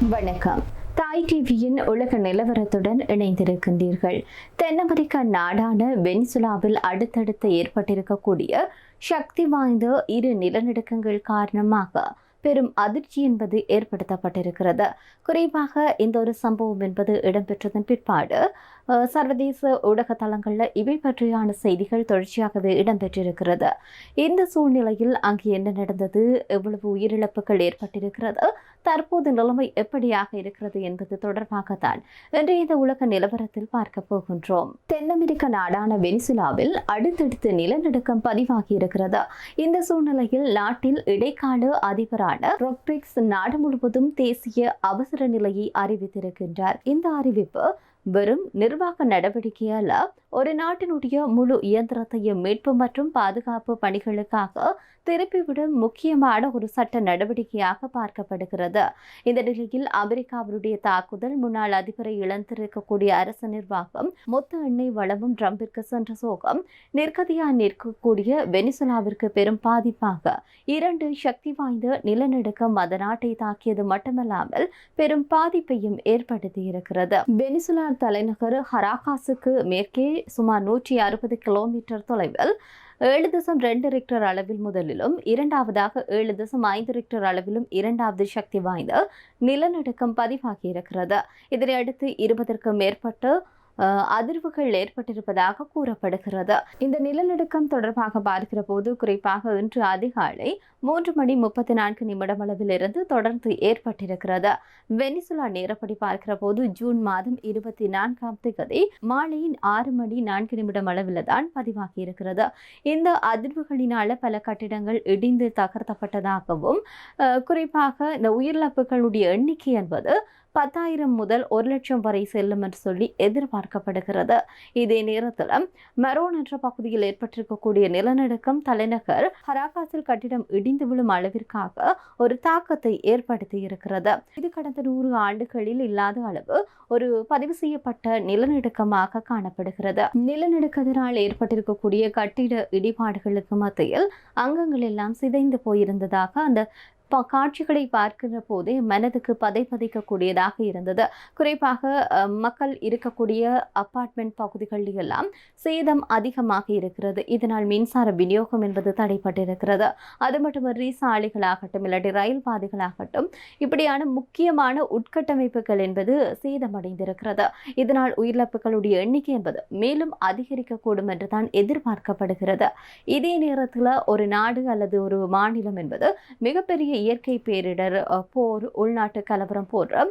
வணக்கம். தாய் டிவியின் உலக நிலவரத்துடன் இணைந்திருக்கின்றீர்கள். தென் அமெரிக்க நாடான வெனிசுலாவில் அடுத்தடுத்து ஏற்பட்டிருக்கக்கூடிய சக்தி வாய்ந்த இரு நிலநடுக்கங்கள் காரணமாக பெரும் அதிர்ச்சி என்பது ஏற்படுத்தப்பட்டிருக்கிறது. குறிப்பாக இந்த ஒரு சம்பவம் என்பது இடம்பெற்றதன் பிற்பாடு சர்வதேச ஊடக தளங்களில் இவை பற்றியான செய்திகள் தொடர்ச்சியாகவே இடம்பெற்றிருக்கிறது. இந்த சூழ்நிலையில் அங்கு என்ன நடந்தது, எவ்வளவு உயிரிழப்புகள் ஏற்பட்டிருக்கிறது, தற்போது நிலைமை எப்படியாக இருக்கிறது என்பது தொடர்பாகத்தான் இன்றைய இந்த உலக நிலவரத்தில் பார்க்க போகின்றோம். தென் அமெரிக்க நாடான வெனிசுலாவில் அடுத்தடுத்து நிலநடுக்கம் பதிவாகி இருக்கிறது. இந்த சூழ்நிலையில் நாட்டில் இடைக்கால அதிபரான ரொட்ரிக்ஸ் நாடு முழுவதும் தேசிய அவசர நிலையை அறிவித்திருக்கின்றார். இந்த அறிவிப்பு வெறும் நிர்வாக நடவடிக்கை அல்ல, ஒரு நாட்டினுடைய முழு இயந்திரத்தையும் மீட்பு மற்றும் பாதுகாப்பு பணிகளுக்காக திருப்பிவிடும் முக்கியமான ஒரு சட்ட நடவடிக்கையாக பார்க்கப்படுகிறது. இந்த நிலையில் அமெரிக்காவினுடைய தாக்குதல், முன்னாள் அதிபரை இழந்திருக்கக்கூடிய அரசு நிர்வாகம், மொத்த எண்ணெய் வளமும் ட்ரம்பிற்கு சென்ற சோகம், நிற்கதியாக நிற்கக்கூடிய வெனிசுலாவிற்கு பெரும் பாதிப்பாக 2 சக்தி வாய்ந்த நிலநடுக்கம் அந்த நாட்டை தாக்கியது மட்டுமல்லாமல் பெரும் பாதிப்பையும் ஏற்படுத்தியிருக்கிறது. வெனிசுலா தலைநகர் ஹராகாஸுக்கு மேற்கே சுமார் 160 கிலோமீட்டர் தொலைவில் 7.2 ரிக்டர் அளவில் முதலிலும், இரண்டாவதாக 7.5 ரிக்டர் அளவிலும் இரண்டாவது சக்தி வாய்ந்த நிலநடுக்கம் பதிவாகியிருக்கிறது. இதனையடுத்து 20க்கும் மேற்பட்ட அதிர்வுகள் ஏற்பட்டிருப்பதாக கூறப்படுகிறது. இந்த நிலநடுக்கம் தொடர்பாக பார்க்கிற போது குறிப்பாக இன்று அதிகாலை 3:34 அளவிலிருந்து தொடர்ந்து ஏற்பட்டிருக்கிறது. வெனிசுலா நேரப்படி பார்க்கிற போது ஜூன் மாதம் 24ஆம் தேதி மாலை 6:04 அளவில் தான் பதிவாகி இருக்கிறது. இந்த அதிர்வுகளினால பல கட்டிடங்கள் இடிந்து தகர்த்தப்பட்டதாகவும், குறிப்பாக இந்த உயிரிழப்புகளுடைய எண்ணிக்கை என்பது 10,000 முதல் 1,00,000 வரை செல்லும் என்று சொல்லி எதிர்பார்க்கப்படுகிறது. இதே நேரத்தில் மரோன் என்ற பகுதியில் ஏற்பட்டிருக்கக்கூடிய நிலநடுக்கம் தலைநகர் ஹராகாஸில் கட்டிடம் இடிந்து விழும் அளவிற்காக ஒரு தாக்கத்தை ஏற்படுத்தி இருக்கிறது. இது கடந்த 100 ஆண்டுகளில் இல்லாத அளவு ஒரு பதிவு செய்யப்பட்ட நிலநடுக்கமாக காணப்படுகிறது. நிலநடுக்கத்தினால் ஏற்பட்டிருக்கக்கூடிய கட்டிட இடிபாடுகளுக்கு மத்தியில் அங்கங்கள் எல்லாம் சிதைந்து போயிருந்ததாக அந்த காட்சிகளை பார்க்கிற போதே மனதுக்கு பதைப்பதைக்கக்கூடியதாக இருந்தது. குறிப்பாக மக்கள் இருக்கக்கூடிய அபார்ட்மெண்ட் பகுதிகளில் எல்லாம் சேதம் அதிகமாக இருக்கிறது. இதனால் மின்சார விநியோகம் என்பது தடைப்பட்டிருக்கிறது. அது மட்டுமன்றி சாலைகளாகட்டும் இல்லாட்டி ரயில் பாதைகளாகட்டும் இப்படியான முக்கியமான உட்கட்டமைப்புகள் என்பது சேதமடைந்திருக்கிறது. இதனால் உயிரிழப்புகளுடைய எண்ணிக்கை என்பது மேலும் அதிகரிக்கக்கூடும் என்று தான் எதிர்பார்க்கப்படுகிறது. இதே நேரத்தில் ஒரு நாடு அல்லது ஒரு மாநிலம் என்பது மிகப்பெரிய இயற்கை பேரிடர், போர், உள்நாட்டு கலவரம் போன்ற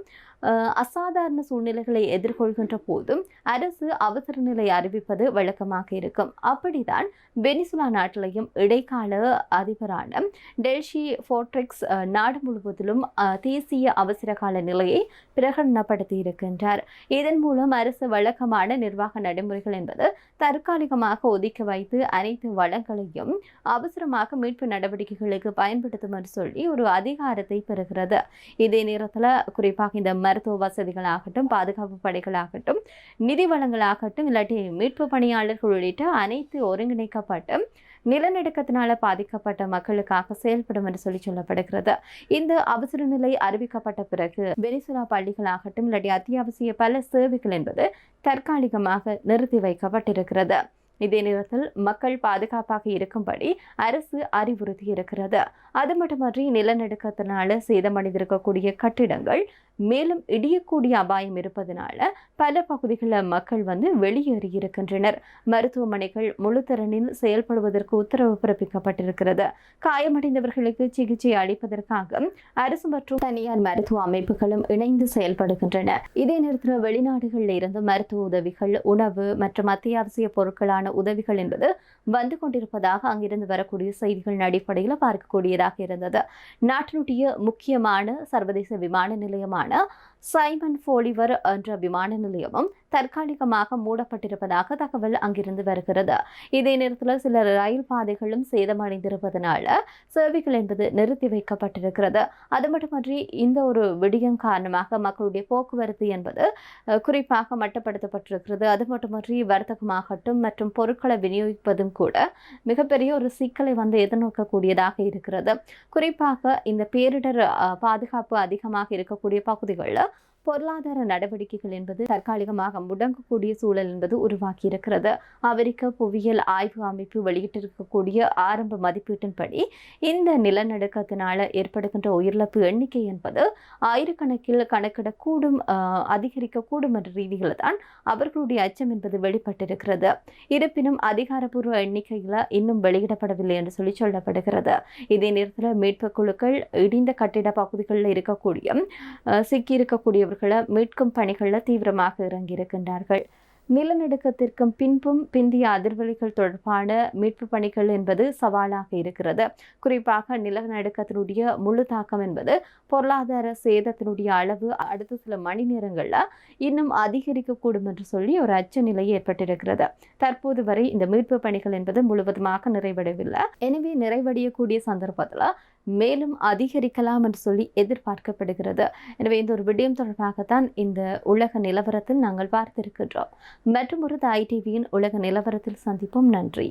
அசாதாரண சூழ்நிலைகளை எதிர்கொள்கின்ற போதும் அரசு அவசர நிலை அறிவிப்பது வழக்கமாக இருக்கும். அப்படிதான் வெனிசுலா நாட்டிலையும் இடைக்கால அதிபரான டெல்சி ஃபோர்ட்ரிக்ஸ் நாடு முழுவதிலும் தேசிய அவசர கால நிலையை பிரகடனப்படுத்தி இருக்கின்றார். இதன் மூலம் அரசு வழக்கமான நிர்வாக நடைமுறைகள் என்பது தற்காலிகமாக ஒதுக்கி வைத்து அனைத்து வளங்களையும் அவசரமாக மீட்பு நடவடிக்கைகளுக்கு பயன்படுத்தும் என்று சொல்லி ஒரு அதிகாரத்தை பெறுகிறது. இதே நேரத்தில் குறிப்பாக இந்த மருத்துவ வசதிகளாகட்டும், பாதுகாப்பு படைகளாகட்டும், நிதி வளங்களாகட்டும் இல்லாட்டி மீட்பு பணியாளர்கள் உள்ளிட்ட அனைத்து ஒருங்கிணைக்கப்பட்டு நிலநடுக்கத்தினால பாதிக்கப்பட்ட மக்களுக்காக செயல்படும் என்று சொல்லப்படுகிறது. இந்த அவசர நிலை அறிவிக்கப்பட்ட பிறகு வெனிசுலா பள்ளிகளாகட்டும் இல்லாட்டி அத்தியாவசிய பல சேவைகள் என்பது தற்காலிகமாக நிறுத்தி வைக்கப்பட்டிருக்கிறது. இதே நேரத்தில் மக்கள் பாதுகாப்பாக இருக்கும்படி அரசு அறிவுறுத்தி இருக்கிறது. அது மட்டுமன்றி நிலநடுக்கத்தினால சேதமடைந்திருக்கக்கூடிய கட்டிடங்கள் மேலும் இடியக்கூடிய அபாயம் இருப்பதனால பல பகுதிகளில் மக்கள் வெளியேறி இருக்கின்றனர். மருத்துவமனைகள் முழு திறனில் செயல்படுவதற்கு உத்தரவு பிறப்பிக்கப்பட்டிருக்கிறது. காயமடைந்தவர்களுக்கு சிகிச்சை அளிப்பதற்காக அரசு மற்றும் தனியார் மருத்துவ அமைப்புகளும் இணைந்து செயல்படுகின்றன. இதே நேரத்தில் வெளிநாடுகளில் இருந்து மருத்துவ உதவிகள், உணவு மற்றும் அத்தியாவசிய பொருட்களான உதவிகள் என்பது வந்து கொண்டிருப்பதாக அங்கிருந்து வரக்கூடிய செய்திகள் அடிப்படையில் பார்க்கக்கூடியதாக இருந்தது. நாட்டினுடைய முக்கியமான சர்வதேச விமான நிலையமான சைமன் போலிவர் என்ற விமான நிலையமும் தற்காலிகமாக மூடப்பட்டிருப்பதாக தகவல் அங்கிருந்து வருகிறது. இதே நேரத்தில் சில ரயில் பாதைகளும் சேதமடைந்திருப்பதனால சேவைகள் என்பது நிறுத்தி வைக்கப்பட்டிருக்கிறது. அது மட்டுமன்றி இந்த ஒரு விடயம் காரணமாக மக்களுடைய போக்குவரத்து என்பது குறிப்பாக மட்டுப்படுத்தப்பட்டிருக்கிறது. அது மட்டுமன்றி வர்த்தகமாகட்டும் மற்றும் பொருட்களை விநியோகிப்பதும் கூட மிகப்பெரிய ஒரு சிக்கலை எதிர்நோக்கக்கூடியதாக இருக்கிறது. குறிப்பாக இந்த பேரிடர் பாதுகாப்பு அதிகமாக இருக்கக்கூடிய பகுதிகளில் பொருளாதார நடவடிக்கைகள் என்பது தற்காலிகமாக முடங்கக்கூடிய சூழல் என்பது உருவாக்கி இருக்கிறது. அமெரிக்க புவியியல் ஆய்வு அமைப்பு வெளியிட்டிருக்கக்கூடிய ஆரம்ப மதிப்பீட்டின்படி இந்த நிலநடுக்கத்தினால் ஏற்படுகின்ற உயிரிழப்பு எண்ணிக்கை என்பது ஆயிரக்கணக்கில் கணக்கிடக்கூடும், அதிகரிக்கக்கூடும் என்ற ரீதியில் தான் அவர்களுடைய அச்சம் என்பது வெளிப்பட்டிருக்கிறது. இருப்பினும் அதிகாரப்பூர்வ எண்ணிக்கையில் இன்னும் வெளியிடப்படவில்லை என்று சொல்லப்படுகிறது. இதே நேரத்தில் மீட்பு குழுக்கள் இடிந்த கட்டிட பகுதிகளில் இருக்கக்கூடிய சிக்கியிருக்கக்கூடியவர்கள் மீட்கும் பணிகளில் தீவிரமாக இறங்கியிருக்கின்றார்கள். நிலநடுக்கத்திற்கும் பின்பும் பிந்திய அதிர்வலைகள் தொடர்பான மீட்பு பணிகள் என்பது சவாலாக இருக்கிறது. குறிப்பாக நிலநடுக்கத்தினுடைய முழு தாக்கம் என்பது பொருளாதார சேதத்தினுடைய அளவு அடுத்த சில மணி நேரங்களில் இன்னும் அதிகரிக்கக்கூடும் என்று சொல்லி ஒரு அச்ச நிலை ஏற்பட்டிருக்கிறது. தற்போது வரை இந்த மீட்பு பணிகள் என்பது முழுவதுமாக நிறைவடையவில்லை. எனவே நிறைவடையக்கூடிய சந்தர்ப்பத்தில் மேலும் அதிகரிக்கலாம் என்று சொல்லி எதிர்பார்க்கப்படுகிறது. எனவே இந்த ஒரு விடயம் தொடர்பாகத்தான் இந்த உலக நிலவரத்தில் நாங்கள் பார்த்திருக்கின்றோம். மற்றும் ஒரு தாய் டிவியின் உலக நிலவரத்தில் சந்திப்போம். நன்றி.